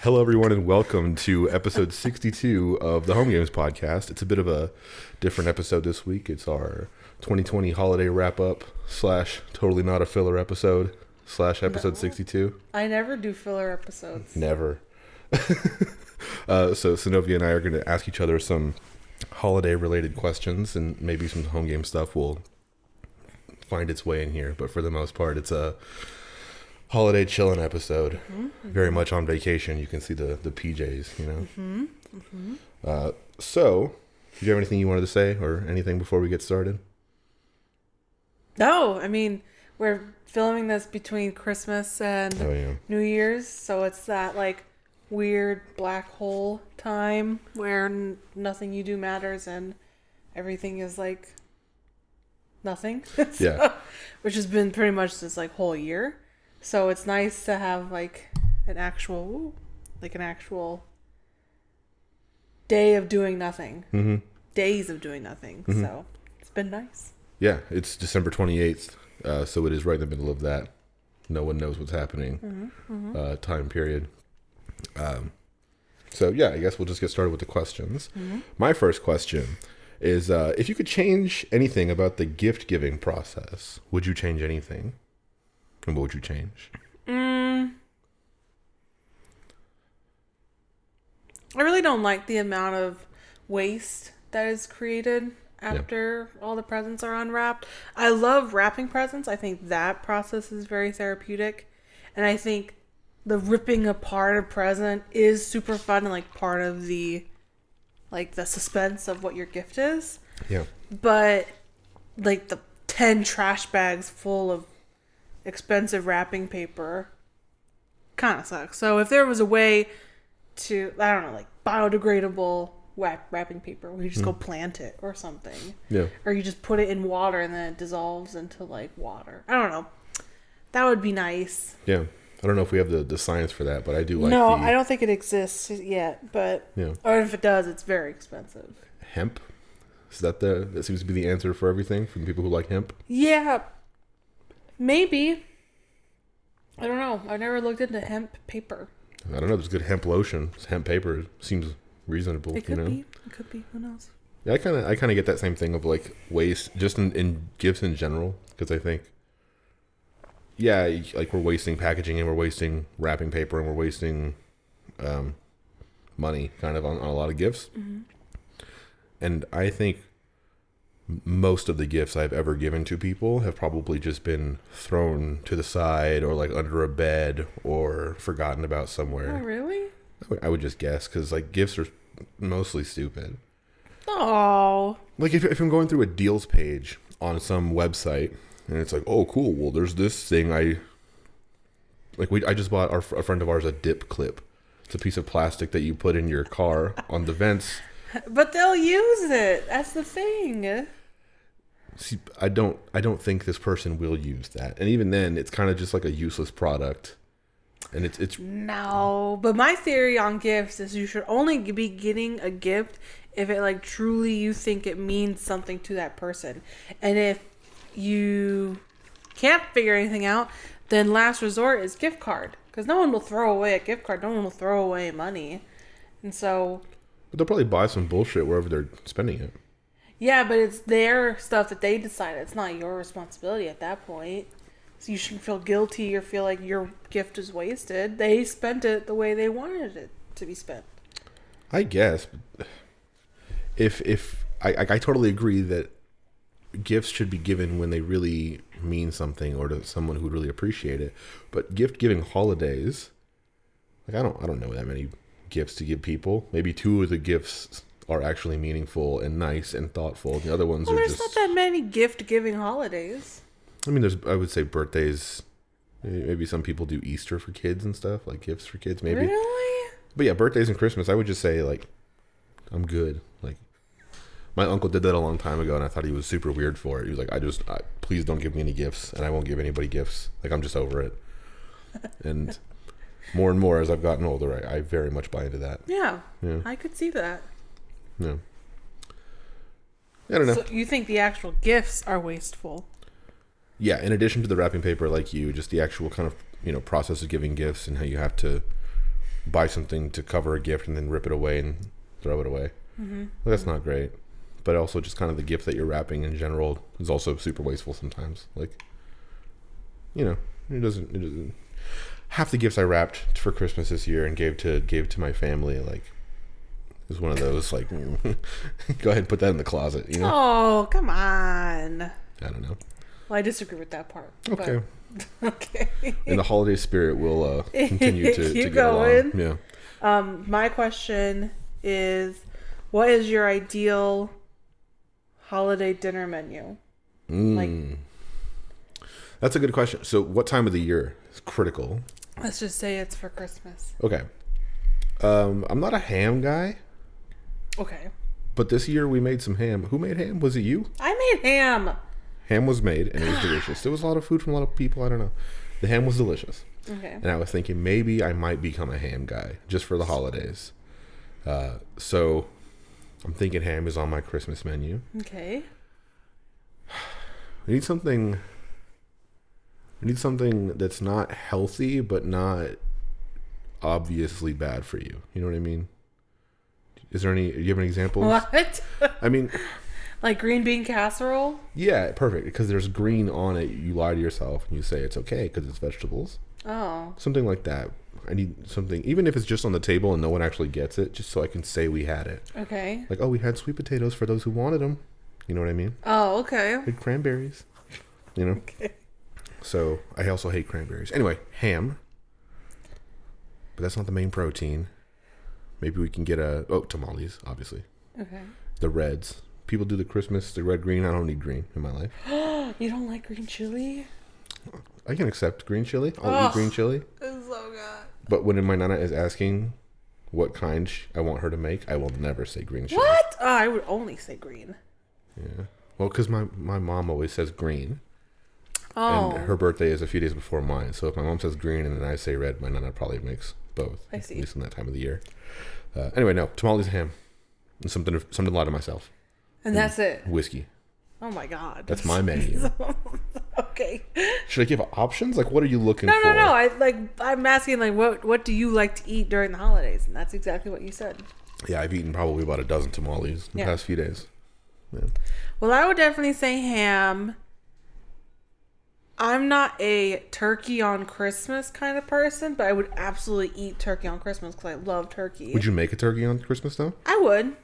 Hello, everyone, and welcome to episode 62 of the Home Games Podcast. It's a bit of a different episode this week. It's our 2020 holiday wrap-up / totally not a filler episode / episode 62. I never do filler episodes. Never. So Senovia and I are going to ask each other some holiday-related questions, and maybe some home game stuff will find its way in here. But for the most part, it's a holiday chilling episode. Mm-hmm. Very much on vacation. You can see the PJs, you know. Mm-hmm. Mm-hmm. So, did you have anything you wanted to say or anything before we get started? No, I mean, we're filming this between Christmas and New Year's, so it's that like weird black hole time where nothing you do matters and everything is like nothing. Yeah. Which has been pretty much this like whole year. So it's nice to have like an actual day of doing nothing. Mm-hmm. Days of doing nothing. Mm-hmm. So it's been nice. Yeah, it's December 28th, so it is right in the middle of that. No one knows what's happening time period. So yeah, I guess we'll just get started with the questions. Mm-hmm. My first question is, if you could change anything about the gift-giving process, would you change anything? And what would you change? I really don't like the amount of waste that is created after all the presents are unwrapped. I love wrapping presents. I think that process is very therapeutic. And I think the ripping apart a present is super fun and like part of the suspense of what your gift is. Yeah. But like the 10 trash bags full of expensive wrapping paper kind of sucks. So if there was a way to, I don't know, like biodegradable wrapping paper where you just go plant it or something. Yeah. Or you just put it in water and then it dissolves into like water. I don't know. That would be nice. Yeah. I don't know if we have the science for that, but I do like No, I don't think it exists yet, but or if it does, it's very expensive. Hemp? Is that that seems to be the answer for everything from people who like hemp? Yeah. Maybe. I don't know. I've never looked into hemp paper. I don't know. There's good hemp lotion. Hemp paper seems reasonable. It could be. It could be. Who knows? Yeah, I kind of get that same thing of like waste just in gifts in general, because I think, like we're wasting packaging and we're wasting wrapping paper and we're wasting money kind of on a lot of gifts. Mm-hmm. And I think most of the gifts I've ever given to people have probably just been thrown to the side or like under a bed or forgotten about somewhere. Oh, really? I would just guess, because like gifts are mostly stupid. Oh. Like if I'm going through a deals page on some website and it's like, oh cool, well there's this thing I just bought a friend of ours a dip clip. It's a piece of plastic that you put in your car on the vents. But they'll use it. That's the thing. See, I don't think this person will use that. And even then, it's kind of just like a useless product. And it's No, but my theory on gifts is you should only be getting a gift if it like truly you think it means something to that person. And if you can't figure anything out, then last resort is gift card. Because no one will throw away a gift card. No one will throw away money. And so... But they'll probably buy some bullshit wherever they're spending it. Yeah, but it's their stuff that they decided. It's not your responsibility at that point. So you shouldn't feel guilty or feel like your gift is wasted. They spent it the way they wanted it to be spent. I guess. If I totally agree that gifts should be given when they really mean something or to someone who would really appreciate it. But gift giving holidays, like I don't know that many gifts to give people. Maybe 2 of the gifts are actually meaningful and nice and thoughtful. The other ones are just... There's not that many gift-giving holidays. I mean, I would say birthdays. Maybe some people do Easter for kids and stuff, like gifts for kids, maybe. Really? But yeah, birthdays and Christmas, I would just say, like, I'm good. Like, my uncle did that a long time ago, and I thought he was super weird for it. He was like, please don't give me any gifts, and I won't give anybody gifts. Like, I'm just over it. And more and more as I've gotten older, I very much buy into that. Yeah. I could see that. Yeah. I don't know. So you think the actual gifts are wasteful? Yeah, in addition to the wrapping paper, like just the actual kind of, process of giving gifts and how you have to buy something to cover a gift and then rip it away and throw it away. Mm-hmm. Well, that's not great. But also just kind of the gift that you're wrapping in general is also super wasteful sometimes. Like, you know, it doesn't half the gifts I wrapped for Christmas this year and gave to my family, like, is one of those, like, go ahead and put that in the closet, you know? Oh, come on. I don't know. Well, I disagree with that part. Okay. But, okay. In the holiday spirit, we'll continue to Keep get going. along. Yeah. My question is, what is your ideal holiday dinner menu? Like, that's a good question. So what time of the year is critical? let's just say it's for Christmas. Okay. I'm not a ham guy, Okay. but this year we made some ham. Who made ham? Was it you? I made ham. Ham was made and it was delicious. There was a lot of food from a lot of people. I don't know. The ham was delicious. Okay. And I was thinking maybe I might become a ham guy just for the holidays. So I'm thinking ham is on my Christmas menu. Okay. We need something that's not healthy but not obviously bad for you. You know what I mean? Do you have any examples? What? I mean, Like green bean casserole? yeah, perfect. Because there's green on it. You lie to yourself and you say it's okay because it's vegetables. Oh. Something like that. I need something, even if it's just on the table and no one actually gets it, just so I can say we had it. Okay. Like, oh, we had sweet potatoes for those who wanted them. You know what I mean? Oh, okay. We had cranberries. You know? Okay. So, I also hate cranberries. Anyway, ham. But that's not the main protein. Maybe we can get tamales, obviously. Okay. The reds. People do the red, green. I don't need green in my life. You don't like green chili? I can accept green chili. I'll eat green chili. It's so good. But when my nana is asking what kind I want her to make, I will never say green chili. What? Oh, I would only say green. Yeah. Well, because my mom always says green. Oh. And her birthday is a few days before mine. So if my mom says green and then I say red, my nana probably makes both. I see. At least in that time of the year. Anyway, no. Tamales and ham. And something to lie to myself. And that's it. Whiskey. Oh my God. That's my menu. Okay. Should I give options? Like, what are you looking for? No. I'm asking like what do you like to eat during the holidays? And that's exactly what you said. Yeah, I've eaten probably about a dozen tamales in the past few days. Yeah. Well, I would definitely say ham. I'm not a turkey on Christmas kind of person, but I would absolutely eat turkey on Christmas because I love turkey. Would you make a turkey on Christmas, though? I would.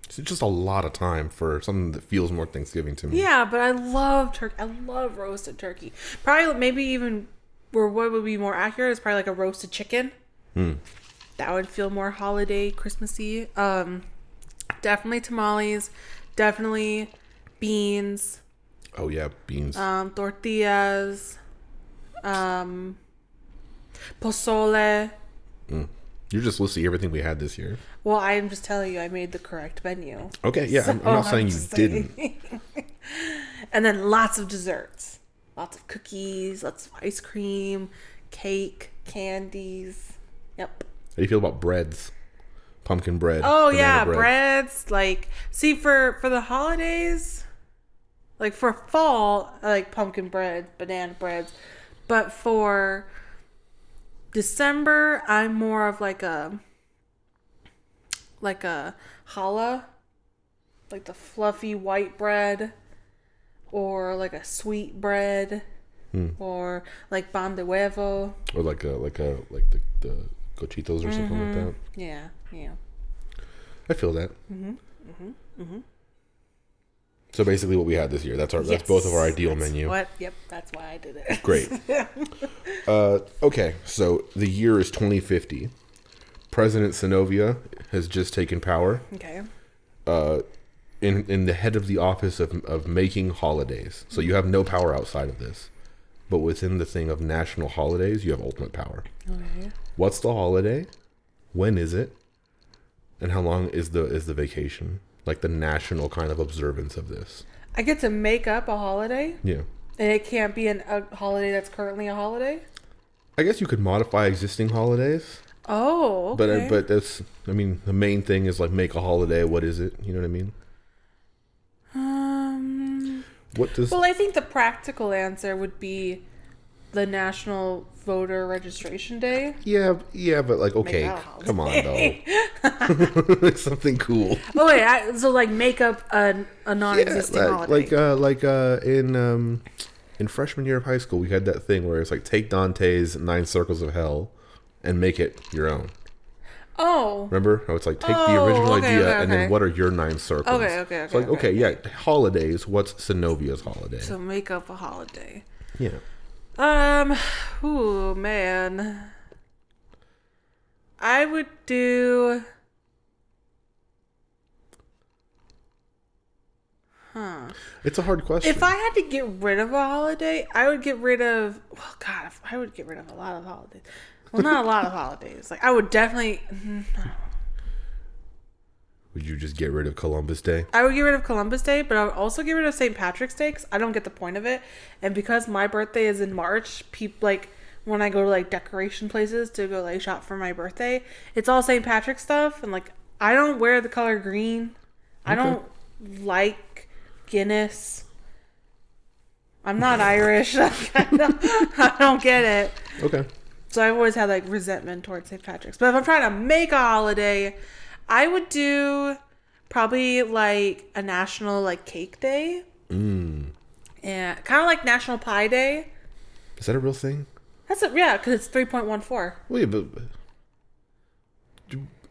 It's just a lot of time for something that feels more Thanksgiving to me. Yeah, but I love turkey. I love roasted turkey. Probably, maybe even, or what would be more accurate is probably like a roasted chicken. That would feel more holiday, Christmassy. Definitely tamales. Definitely beans. Oh yeah, beans. Tortillas. Pozole. You're just listing everything we had this year. Well, I'm just telling you, I made the correct menu. Okay, yeah, I'm not saying you didn't. And then lots of desserts. Lots of cookies, lots of ice cream, cake, candies. Yep. How do you feel about breads? Pumpkin bread. Oh, banana yeah, bread. breads. Like, see, for the holidays, like for fall, I like pumpkin bread, banana breads. But for December, I'm more of like a challah, like the fluffy white bread, or like a sweet bread, or like pan de huevo. Or like the cochitos or something like that. Yeah. I feel that. So basically, what we had this year. That's both of our ideal menu. Yep, that's why I did it. Great. Okay, so the year is 2050. President Senovia has just taken power. Okay. In the head of the office of making holidays. So you have no power outside of this. But within the thing of national holidays, you have ultimate power. Okay. What's the holiday? When is it? And how long is the vacation? Like the national kind of observance of this. I get to make up a holiday, Yeah. and it can't be a holiday that's currently a holiday. I guess you could modify existing holidays. Oh, okay. But that's, I mean, the main thing is like make a holiday. What is it? You know what I mean? Um. What does... Well, I think the practical answer would be the National Voter Registration Day. Yeah, but like, okay, that a holiday. come on though. Something cool. Oh wait, so like make up a non-existing holiday. Like in freshman year of high school, we had that thing where it's like take Dante's 9 Circles of Hell and make it your own. Oh. Remember how it's like take the original idea and then what are your 9 circles? Okay. So like, okay, yeah, holidays. What's Senovia's holiday? So make up a holiday. Yeah. Ooh, man. I would do. It's a hard question. If I had to get rid of a holiday, I would get rid of. Well, God, I would get rid of a lot of holidays. Well, not a lot of holidays. Like, I would definitely. Would you just get rid of Columbus Day? I would get rid of Columbus Day, but I would also get rid of St. Patrick's Day because I don't get the point of it. And because my birthday is in March, people like when I go to like decoration places to go like shop for my birthday, it's all St. Patrick's stuff. And like, I don't wear the color green. I don't like Guinness. I'm not Irish. I don't get it. Okay. So I've always had like resentment towards St. Patrick's. But if I'm trying to make a holiday, I would do probably like a national like cake day. And kind of like National Pie Day. Is that a real thing? Yeah, because it's 3.14. Wait, but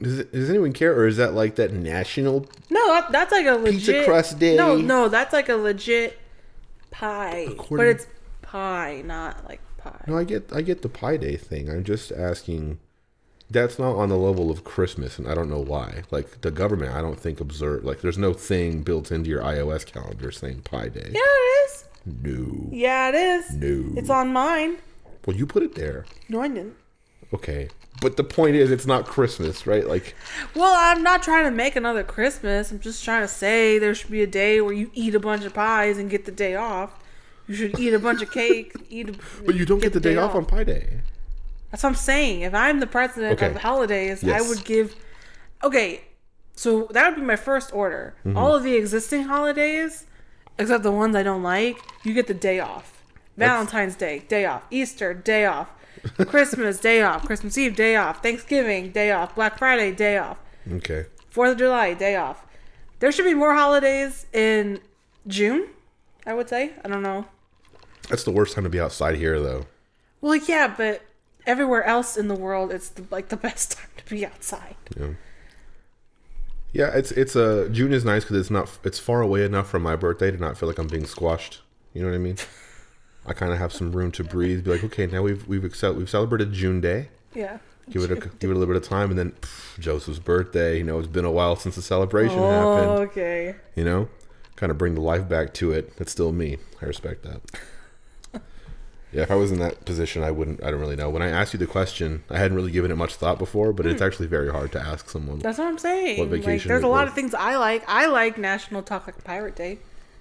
does anyone care, or is that like that national? No, that's like a legit pizza crust day. No, that's like a legit pie, but it's pie, not like pie. No, I get the Pie Day thing. I'm just asking. That's not on the level of Christmas, and I don't know why. Like, the government, I don't think observe. Like, there's no thing built into your iOS calendar saying Pie Day. Yeah, it is. No. Yeah, it is. No. It's on mine. Well, you put it there. No, I didn't. Okay. But the point is, it's not Christmas, right? Like, well, I'm not trying to make another Christmas. I'm just trying to say there should be a day where you eat a bunch of pies and get the day off. You should eat a bunch of cake. But you don't get the day off on Pie Day. That's what I'm saying. If I'm the president of holidays, yes. I would give. Okay, so that would be my first order. Mm-hmm. All of the existing holidays, except the ones I don't like, you get the day off. Valentine's Day, day off. Easter, day off. Christmas, day off. Christmas Eve, day off. Thanksgiving, day off. Black Friday, day off. Okay. 4th of July, day off. There should be more holidays in June, I would say. I don't know. That's the worst time to be outside here, though. Well, yeah, but everywhere else in the world, it's the best time to be outside. Yeah, it's June is nice because it's far away enough from my birthday to not feel like I'm being squashed. You know what I mean? I kind of have some room to breathe. Be like, okay, now we've celebrated June Day. Yeah. Give it a little bit of time, and then Joseph's birthday. You know, it's been a while since the celebration happened. Okay. You know, kind of bring the life back to it. It's still me. I respect that. Yeah, if I was in that position, I don't really know. When I asked you the question, I hadn't really given it much thought before, but it's actually very hard to ask someone. That's what I'm saying. What vacation? There's a lot of things I like. I like National Talk Like a Pirate Day.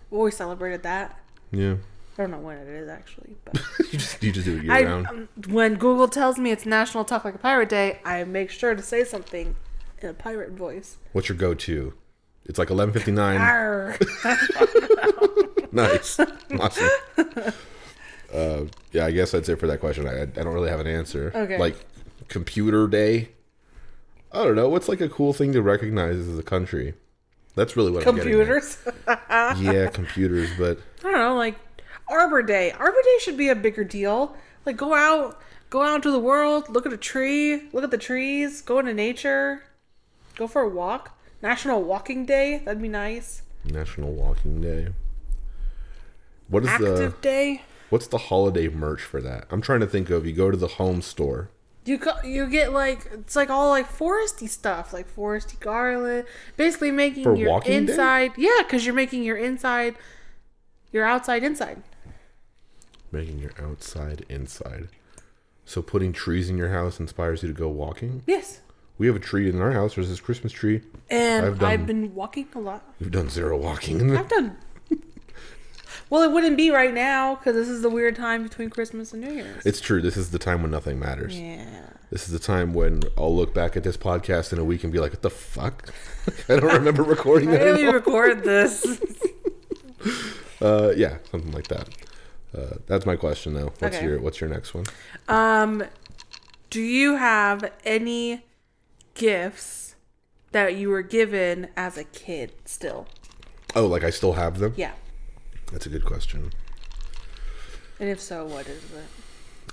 We always celebrated that. Yeah. I don't know when it is actually, but you just do it year round. When Google tells me it's National Talk Like a Pirate Day, I make sure to say something in a pirate voice. What's your go-to? It's like 11:59. Nice, awesome. Yeah, I guess that's it for that question. I don't really have an answer. Okay. Like computer day. I don't know. What's like a cool thing to recognize as a country? That's really what computers. I'm getting at. Yeah, computers, but I don't know, like Arbor Day. Arbor Day should be a bigger deal. Like go out into the world, look at a tree, look at the trees, go into nature, go for a walk. National Walking Day, that'd be nice. National Walking Day. What is Active Day? What's the holiday merch for that? I'm trying to think of. You go to the home store. You get like it's like all like foresty stuff, like foresty garland. Basically making for your Walking inside, Day? yeah, because you're making your inside, your outside inside. Making your outside inside. So putting trees in your house inspires you to go walking? Yes. We have a tree in our house. There's this Christmas tree. And I've been walking a lot. You've done zero walking. I've done. Well, it wouldn't be right now because this is the weird time between Christmas and New Year's. It's true. This is the time when nothing matters. Yeah. This is the time when I'll look back at this podcast in a week and be like, what the fuck? I don't remember recording that. Why did we record this? Yeah, something like that. That's my question, though. What's your next one? Do you have any gifts that you were given as a kid still? Oh, like I still have them? Yeah. That's a good question. And if so, what is it?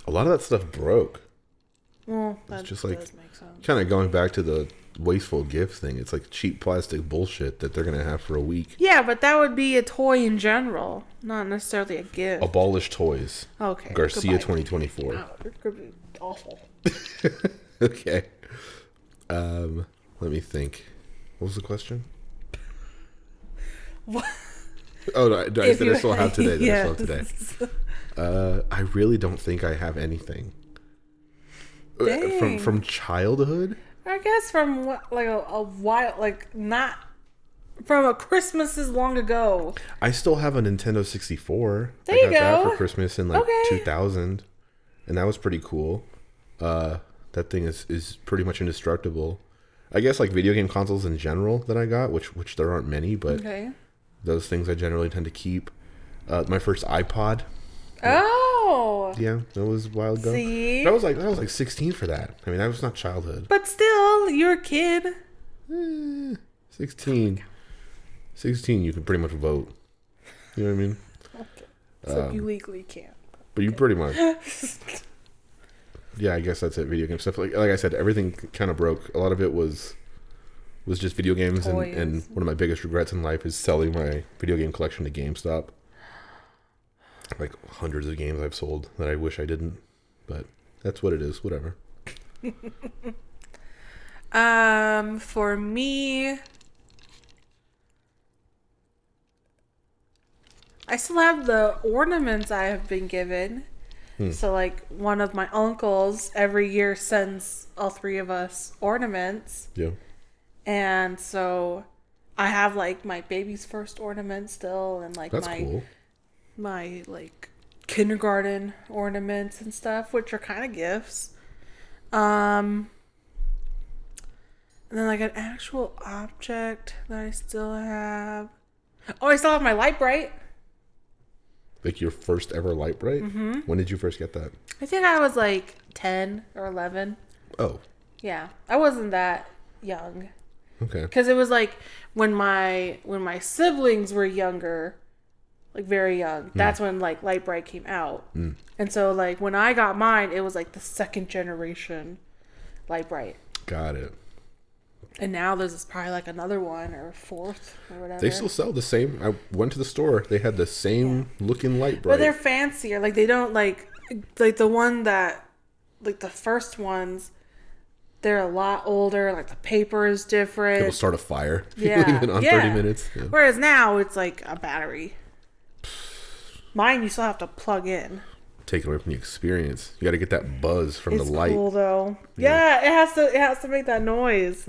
A lot of that stuff broke. Well, that it's just does like make sense. kind of going back to the wasteful gift thing. It's like cheap plastic bullshit that they're going to have for a week. Yeah, but that would be a toy in general, not necessarily a gift. Abolish toys. Okay. Garcia goodbye. 2024. Wow, it could be awful. Okay. Let me think. What was the question? What? Oh, did I still have today? Yes. I still have today? I really don't think I have anything. Dang. From childhood? I guess from what, like a while, like not from a Christmases long ago. I still have a Nintendo 64. There I you got go. that for Christmas in like Okay. 2000, and that was pretty cool. That thing is pretty much indestructible. I guess like video game consoles in general that I got, which there aren't many, but Okay. those things I generally tend to keep. My first iPod. Oh. Yeah, that was a while ago. See? I was like 16 for that. I mean, that was not childhood. But still, you're a kid. 16. 16, you can pretty much vote. You know what I mean? Okay. So you legally can't. But you pretty much. Yeah, I guess that's it. Video game stuff. Like I said, everything kind of broke. A lot of it was just video games, and one of my biggest regrets in life is selling my video game collection to GameStop. Like hundreds of games I've sold that I wish I didn't, but that's what it is. Whatever. For me, I still have the ornaments I have been given. So, like, one of my uncles every year sends all three of us ornaments. Yeah. And so I have, like, my baby's first ornament still, and, like, That's cool. my, like, kindergarten ornaments and stuff, which are kind of gifts. And then, like, an actual object that I still have. Oh, I still have my light bright. Like your first ever light bright? Mm-hmm. When did you first get that? I think I was like 10 or 11. Oh. Yeah, I wasn't that young. Okay. Because it was like when my siblings were younger, like very young. That's when like Light Bright came out. And so like when I got mine, it was like the second generation Light Bright. Got it. And now there's probably like another one or fourth or whatever. They still sell the same. I went to the store. They had the same looking light bright. But they're fancier. Like they don't like the one that, like the first ones, they're a lot older. Like the paper is different. It'll start a fire. Yeah. Leave it on 30 minutes. Yeah. Whereas now it's like a battery. Mine you still have to plug in. Take it away from the experience. You got to get that buzz from the light. It's cool though. Yeah, it has to make that noise.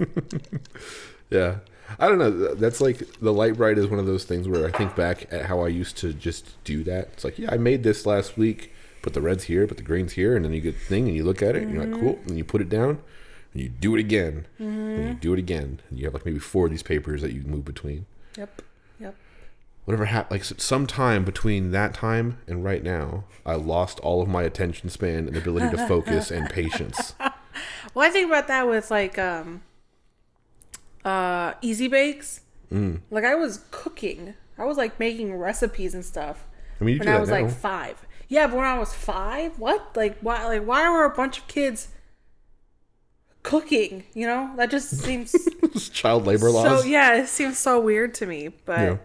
Yeah. I don't know. That's like the light bright is one of those things where I think back at how I used to just do that. It's like, yeah, I made this last week. Put the reds here, put the greens here, and then you get the thing and you look at it and you're like, cool. And you put it down and you do it again. And you do it again. And you have like maybe 4 of these papers that you move between. Yep. Whatever happened, like sometime between that time and right now, I lost all of my attention span and ability to focus and patience. Well, I think about that with like Easy Bakes. Like I was cooking. I was like making recipes and stuff. I mean, you when do that I was now. like 5. Yeah, but when I was 5, what? Like why? Like why were a bunch of kids cooking? You know, that just seems Child labor laws. so. Yeah, it seems so weird to me. But Yeah.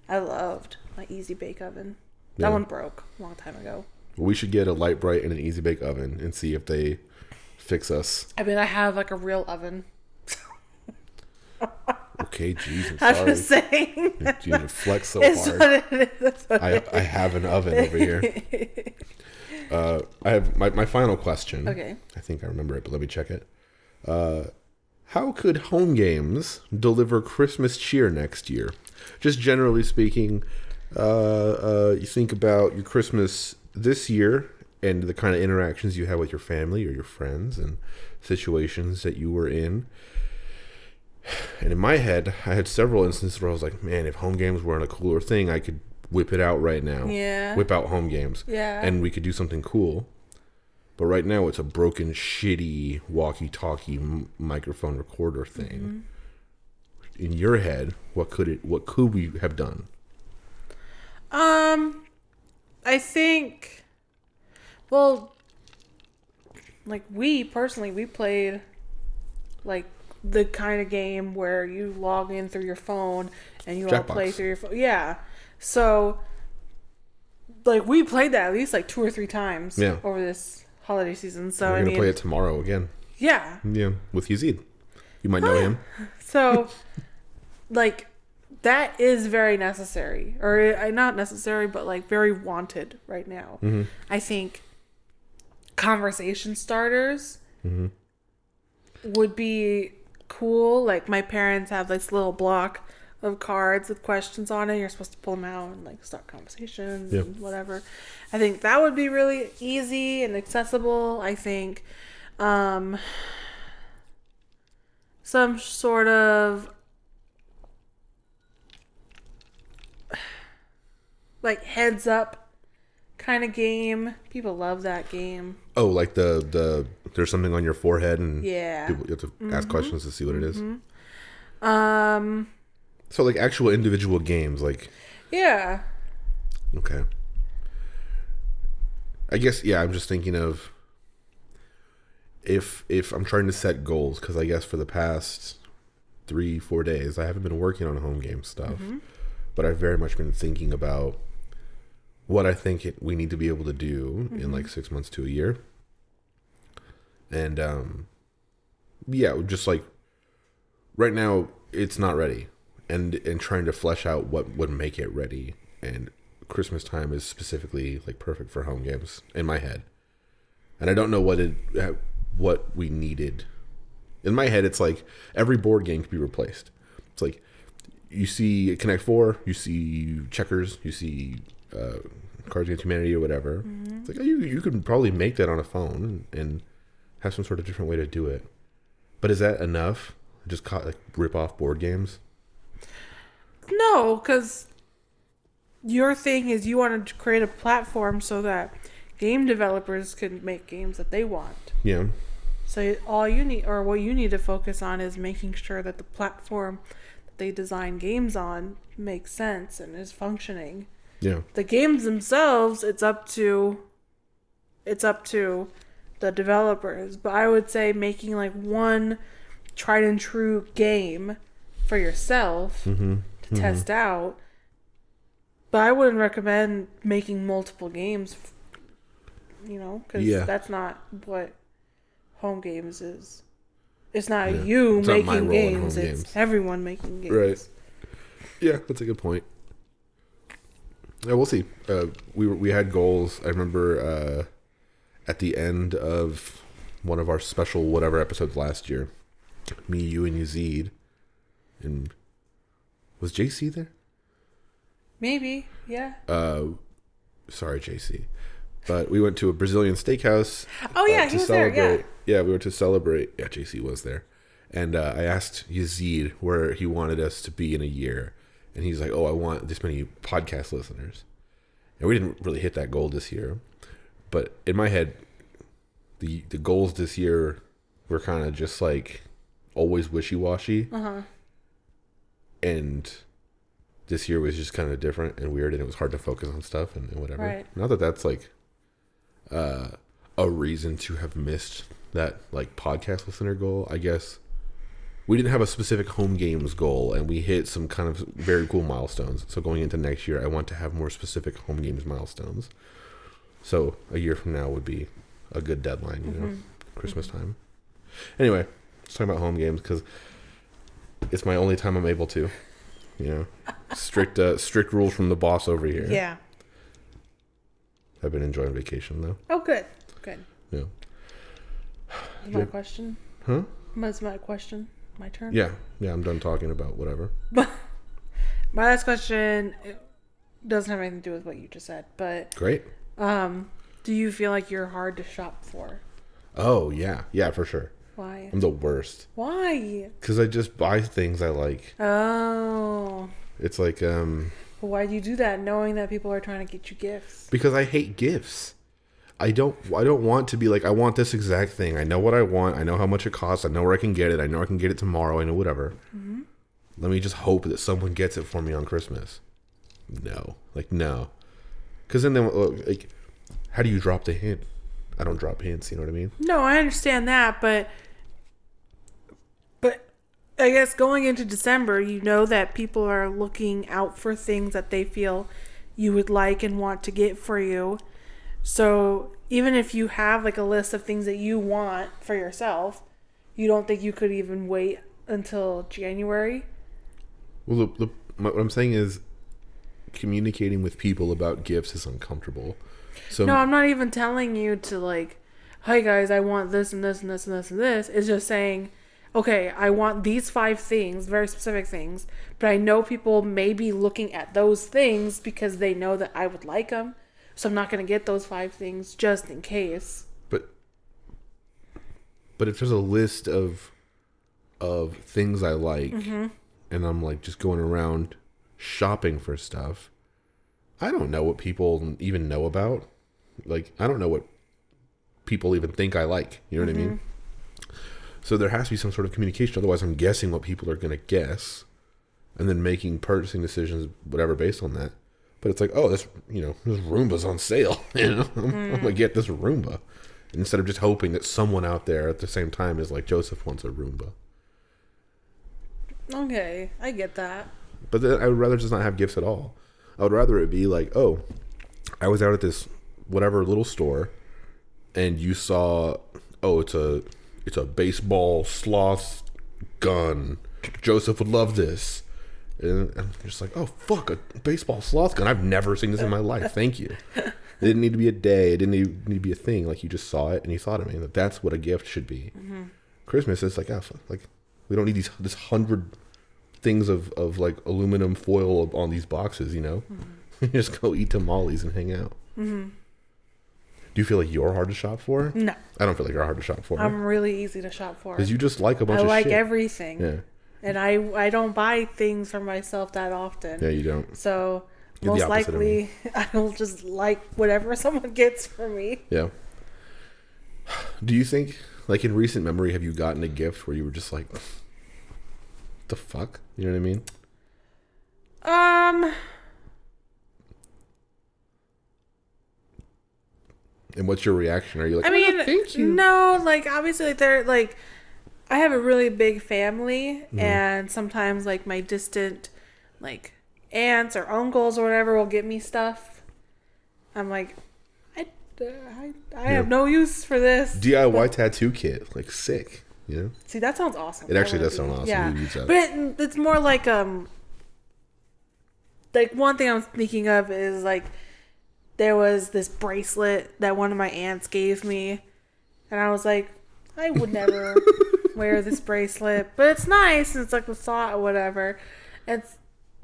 I loved my Easy Bake Oven. That Yeah. one broke a long time ago. We should get a light bright and an easy bake oven and see if they fix us. I mean, I have like a real oven. Okay, jeez, I'm I'm just sorry. saying. Jeez, you flex so It's hard. what it is. That's what I have an oven over here. I have my final question. Okay. I think I remember it, but let me check it. How could home games deliver Christmas cheer next year? Just generally speaking, you think about your Christmas this year and the kind of interactions you had with your family or your friends and situations that you were in. And in my head, I had several instances where I was like, man, if home games weren't a cooler thing, I could whip it out right now. Yeah. Whip out home games. Yeah. And we could do something cool. But right now it's a broken, shitty walkie-talkie microphone recorder thing. Mm-hmm. In your head, what could we have done? I think, well, like we played like the kind of game where you log in through your phone and you all play through your phone. Yeah. So, like, we played that at least like 2 or 3 times over this holiday season. So we're gonna play it tomorrow again. Yeah. Yeah, with Yazid. You might know him. So, like, that is very necessary, or not necessary, but like very wanted right now. Mm-hmm. I think conversation starters would be cool. Like, my parents have this little block of cards with questions on it. You're supposed to pull them out and like start conversations and whatever. I think that would be really easy and accessible. I think some sort of like heads up kind of game. People love that game. Oh, like the there's something on your forehead and people, you have to ask questions to see what it is. So like actual individual games, like okay. I guess I'm just thinking of if I'm trying to set goals, because I guess for the past 3-4 days I haven't been working on home game stuff, but I've very much been thinking about what I think we need to be able to do in like 6 months to a year. And just like right now it's not ready, and trying to flesh out what would make it ready. And Christmas time is specifically like perfect for home games in my head, and I don't know what we needed. In my head, it's like every board game could be replaced. It's like you see Connect 4, you see checkers, you see Cards Against Humanity or whatever. It's like you could probably make that on a phone and have some sort of different way to do it. But is that enough? Just rip off board games? No, because your thing is you want to create a platform so that game developers can make games that they want. Yeah. So all you need, or what you need to focus on, is making sure that the platform that they design games on makes sense and is functioning. Yeah. The games themselves, it's up to the developers. But I would say making like one tried and true game for yourself to test out. But I wouldn't recommend making multiple games, because that's not what home games is. It's not you it's making not my role games, in home it's games. everyone making games. Right. Yeah, that's a good point. Yeah, we'll see. We had goals. I remember at the end of one of our special whatever episodes last year, me, you, and Yazid, and was JC there? Maybe, yeah. Sorry, JC, but we went to a Brazilian steakhouse. Oh yeah, he was celebrate. there. Yeah, we went to celebrate. Yeah, JC was there, and I asked Yazid where he wanted us to be in a year. And he's like, "Oh, I want this many podcast listeners." And we didn't really hit that goal this year. But in my head, the goals this year were kind of just like always wishy-washy. And this year was just kind of different and weird, and it was hard to focus on stuff and whatever. Right. Not that that's like a reason to have missed that like podcast listener goal, I guess. We didn't have a specific home games goal, and we hit some kind of very cool milestones. So going into next year, I want to have more specific home games milestones. So a year from now would be a good deadline, Christmas time. Anyway, let's talk about home games because it's my only time I'm able to. Strict rules from the boss over here. Yeah. I've been enjoying vacation though. Oh, good. Yeah. My question? Huh? That's my question. My turn? Yeah, I'm done talking about whatever. My last question doesn't have anything to do with what you just said, but... Great. Do you feel like you're hard to shop for? Oh, yeah. Yeah, for sure. Why? I'm the worst. Why? Because I just buy things I like. Oh. It's like, But why do you do that knowing that people are trying to get you gifts? Because I hate gifts. I don't want to be like, I want this exact thing. I know what I want. I know how much it costs. I know where I can get it. I know I can get it tomorrow. I know whatever. Mm-hmm. Let me just hope that someone gets it for me on Christmas. No. Like, no. Because then, like, how do you drop the hint? I don't drop hints, you know what I mean? No, I understand that, but I guess going into December, you know that people are looking out for things that they feel you would like and want to get for you. So even if you have like a list of things that you want for yourself, you don't think you could even wait until January? Well, what I'm saying is communicating with people about gifts is uncomfortable. So no, I'm not even telling you to like, hey guys, I want this and this and this and this and this. It's just saying, okay, I want these 5 things, very specific things, but I know people may be looking at those things because they know that I would like them. So I'm not going to get those 5 things just in case. But if there's a list of things I like, mm-hmm. and I'm like just going around shopping for stuff, I don't know what people even know about. Like, I don't know what people even think I like. You know mm-hmm. what I mean? So there has to be some sort of communication. Otherwise, I'm guessing what people are going to guess and then making purchasing decisions, whatever, based on that. But it's like, oh, this Roomba's on sale. I'm going to get this Roomba. Instead of just hoping that someone out there at the same time is like, Joseph wants a Roomba. Okay, I get that. But then I would rather just not have gifts at all. I would rather it be like, oh, I was out at this whatever little store and you saw, oh, it's a baseball sloth gun. Joseph would love this. And I'm just like, oh, fuck, a baseball sloth gun. I've never seen this in my life. Thank you. It didn't need to be a day. It didn't need to be a thing. Like, you just saw it and you thought of me. That's what a gift should be. Mm-hmm. Christmas is like, like, we don't need this 100 things of like aluminum foil on these boxes, you know? Mm-hmm. Just go eat tamales and hang out. Mm-hmm. Do you feel like you're hard to shop for? No. I don't feel like you're hard to shop for. I'm really easy to shop for. Because you just like a bunch of shit. I like everything. Yeah. And I don't buy things for myself that often. Yeah, you don't. So you're most likely I'll just like whatever someone gets for me. Yeah. Do you think, like in recent memory, have you gotten a gift where you were just like, the fuck? You know what I mean? And what's your reaction? Are you like, thank you? No, like obviously like they're like, I have a really big family, mm-hmm. and sometimes like my distant like aunts or uncles or whatever will get me stuff. I'm like, I have no use for this. DIY tattoo kit, like sick, you know? See, that sounds awesome. It actually does sound awesome. Yeah, but it's more like one thing I'm thinking of is like there was this bracelet that one of my aunts gave me, and I was like, I would never wear this bracelet, but it's nice and it's like the thought or whatever. And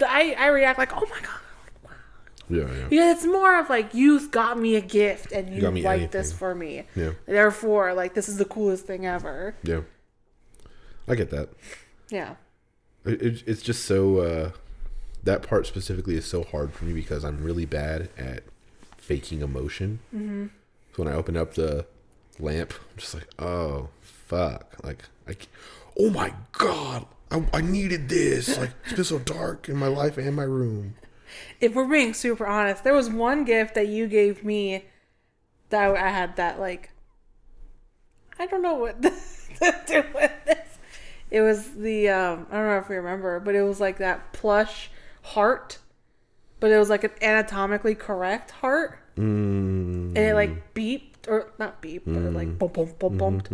I react like, oh my god, like, wow. Yeah. Yeah, it's more of like you got me a gift and you like this for me. Yeah. Therefore, like this is the coolest thing ever. Yeah. I get that. Yeah. It's just so that part specifically is so hard for me because I'm really bad at faking emotion. Mm-hmm. So when I open up the lamp, I'm just like, oh fuck, like oh my god, I needed this. Like, it's been so dark in my life and my room. If we're being super honest, there was one gift that you gave me that I had that like, I don't know what to do with this. It was the I don't know if you remember, but it was like that plush heart, but it was like an anatomically correct heart, and it like beeped, or not beeped, but it like bump, bumped.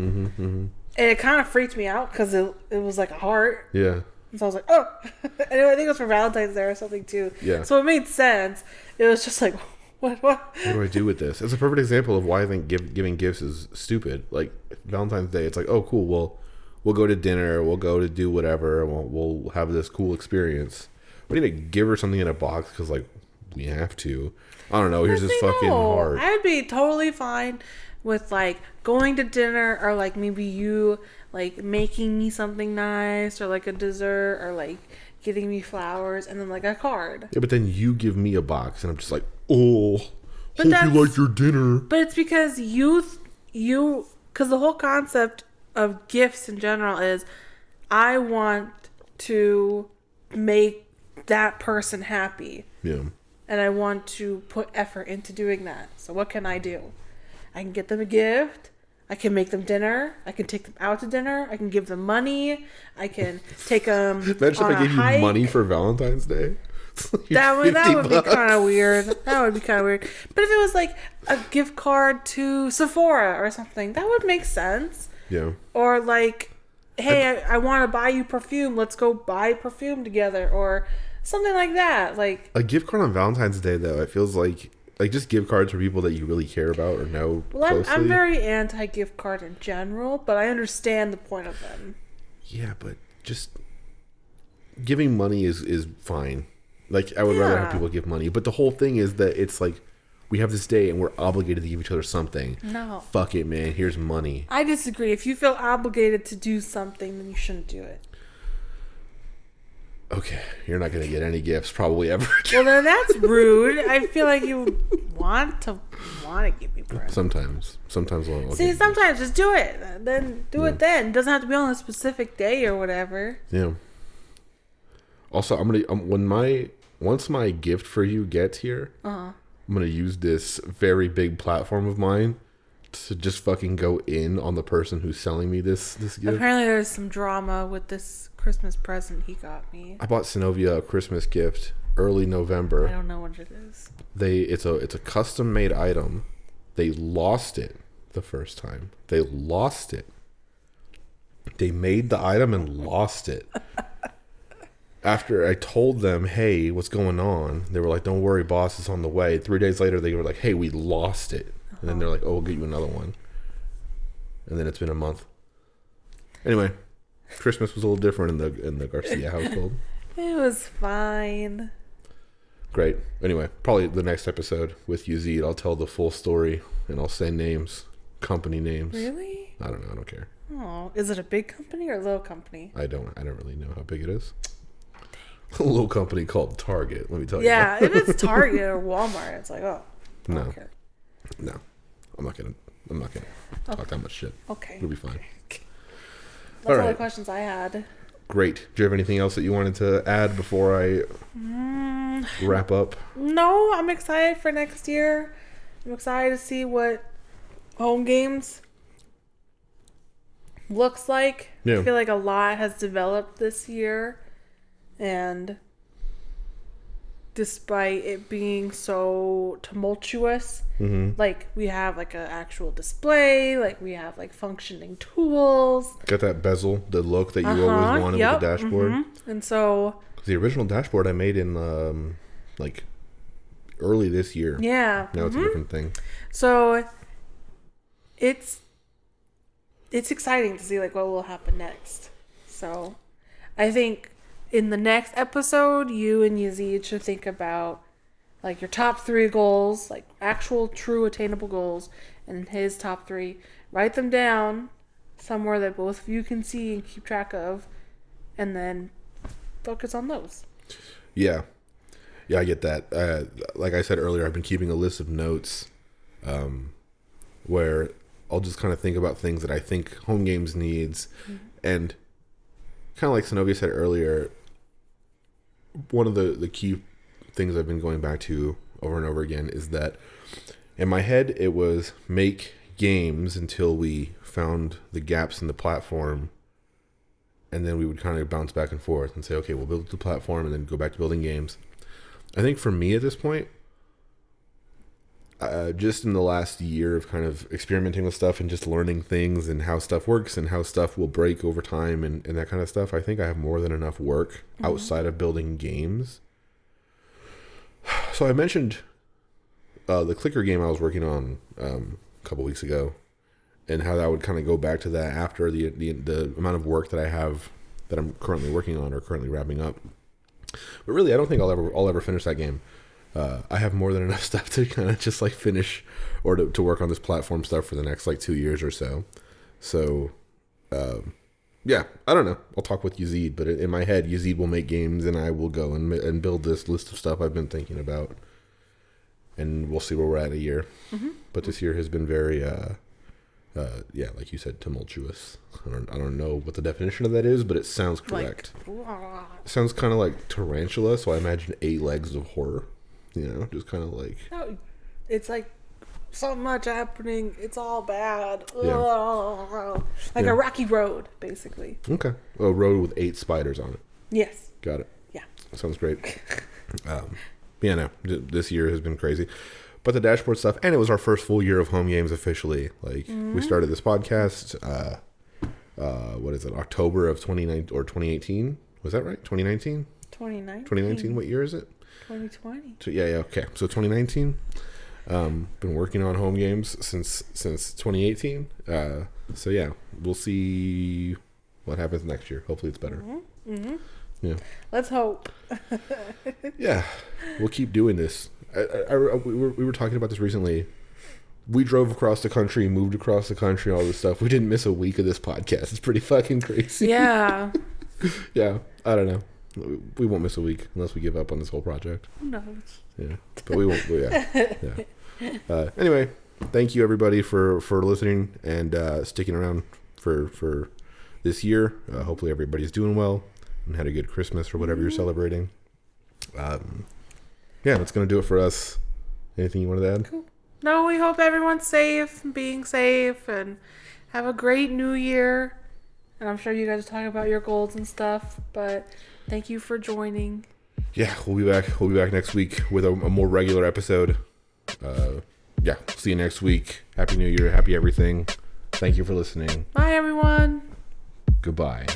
And it kind of freaked me out because it was like a heart. Yeah. And so I was like, oh. And I think it was for Valentine's Day or something too. Yeah. So it made sense. It was just like, what? What do I do with this? It's a perfect example of why I think giving gifts is stupid. Like Valentine's Day, it's like, oh, cool. Well, we'll go to dinner. We'll go to do whatever. We'll have this cool experience. We need to give her something in a box because, like, we have to. I don't know. Here's this fucking heart. I would be totally fine with, like, going to dinner or, like, maybe you, like, making me something nice or, like, a dessert or, like, getting me flowers, and then like a card. Yeah, but then you give me a box, and I'm just like, oh, But hope you like your dinner. But it's because because the whole concept of gifts in general is, I want to make that person happy. Yeah. And I want to put effort into doing that. So what can I do? I can get them a gift. I can make them dinner. I can take them out to dinner. I can give them money. I can take them Imagine on if I gave hike. you money for Valentine's Day. That would $50. be kind of weird. That would be kind of weird. But if it was like a gift card to Sephora or something, that would make sense. Yeah. Or like, hey, I want to buy you perfume. Let's go buy perfume together, or something like that. Like A gift card on Valentine's Day, though, it feels like just gift cards for people that you really care about or know closely. I'm very anti gift card in general, but I understand the point of them. Yeah, but just giving money is fine. Like, I would rather have people give money. But the whole thing is that it's like, we have this day and we're obligated to give each other something. No. Fuck it, man. Here's money. I disagree. If you feel obligated to do something, then you shouldn't do it. Okay, you're not going to get any gifts probably ever. Well, then that's rude. I feel like you want to give me presents. Sometimes I'll See, give sometimes just do it. Then do it then. It doesn't have to be on a specific day or whatever. Yeah. Also, I'm gonna once my gift for you gets here, I'm gonna use this very big platform of mine to just fucking go in on the person who's selling me this gift. Apparently, there's some drama with this Christmas present he got me. I bought Senovia a Christmas gift early November. I don't know what it is. It's a custom made item. They lost it the first time. They lost it. They made the item and lost it. After I told them, hey, what's going on? They were like, don't worry, boss, it's on the way. 3 days later, they were like, hey, we lost it. And then they're like, oh, we'll get you another one. And then it's been a month. Anyway, Christmas was a little different in the Garcia household. It was fine. Great. Anyway, probably the next episode with Yazid, I'll tell the full story and I'll say names, company names. Really? I don't know. I don't care. Oh, is it a big company or a little company? I don't really know how big it is. A little company called Target. Let me tell you. Yeah, if it's Target or Walmart, it's like, oh, I don't No. care. No, I'm not gonna talk that much shit. Okay. It'll be fine. That's All all right. the questions I had. Great. Do you have anything else that you wanted to add before I wrap up? No, I'm excited for next year. I'm excited to see what home games looks like. Yeah. I feel like a lot has developed this year, and despite it being so tumultuous, like we have like an actual display, like we have like functioning tools. Got that bezel, the look that you always wanted with the dashboard. And so The original dashboard I made in like early this year. yeah, Now it's a different thing. so it's exciting to see like what will happen next. So I think in the next episode, you and Yazid should think about like your top 3 goals, like actual true attainable goals, and his top 3. Write them down somewhere that both of you can see and keep track of, and then focus on those. Yeah, I get that. Like I said earlier, I've been keeping a list of notes where I'll just kind of think about things that I think home games needs. And kind of like Senovia said earlier, one of the key things I've been going back to over and over again is that in my head, it was make games until we found the gaps in the platform. And then we would kind of bounce back and forth and say, okay, we'll build the platform and then go back to building games. I think for me at this point, just in the last year of kind of experimenting with stuff and just learning things and how stuff works and how stuff will break over time and that kind of stuff, I think I have more than enough work outside of building games. So I mentioned the clicker game I was working on a couple weeks ago, and how that would kind of go back to that after the amount of work that I have that I'm currently working on or currently wrapping up. But really, I don't think I'll ever finish that game. I have more than enough stuff to kind of just like finish or to work on this platform stuff for the next like 2 years or so. So yeah, I don't know. I'll talk with Yazid, but in my head, Yazid will make games, and I will go and build this list of stuff I've been thinking about, and we'll see where we're at a year. Mm-hmm. But this year has been very, yeah, like you said, tumultuous. I don't know what the definition of that is, but it sounds correct. It sounds kind of like tarantula, so I imagine 8 legs of horror. You know, just kind of like. No, it's like so much happening. It's all bad. Yeah. Like a rocky road, basically. Okay. A road with 8 spiders on it. Yes. Got it. Yeah. Sounds great. Yeah, no, this year has been crazy. But the dashboard stuff, and it was our first full year of home games officially. Like, we started this podcast, what is it, October of 2018? Was that right? 2019? 2019. 2019, what year is it? 2020. Yeah, okay. So 2019. Been working on home games since 2018. So yeah, we'll see what happens next year. Hopefully it's better. Yeah. Let's hope. Yeah, we'll keep doing this. We were talking about this recently. We drove across the country, moved across the country, all this stuff. We didn't miss a week of this podcast. It's pretty fucking crazy. Yeah. Yeah, I don't know. We won't miss a week unless we give up on this whole project. Who knows? Yeah, but we won't. Yeah. Anyway, thank you everybody for listening and sticking around for this year. Hopefully everybody's doing well and had a good Christmas or whatever you're celebrating. Yeah, that's gonna do it for us. Anything you wanted to add? Cool. No, we hope everyone's safe, being safe, and have a great new year. And I'm sure you guys are talking about your goals and stuff, but thank you for joining. Yeah, we'll be back. We'll be back next week with a more regular episode. Yeah, see you next week. Happy New Year. Happy everything. Thank you for listening. Bye, everyone. Goodbye.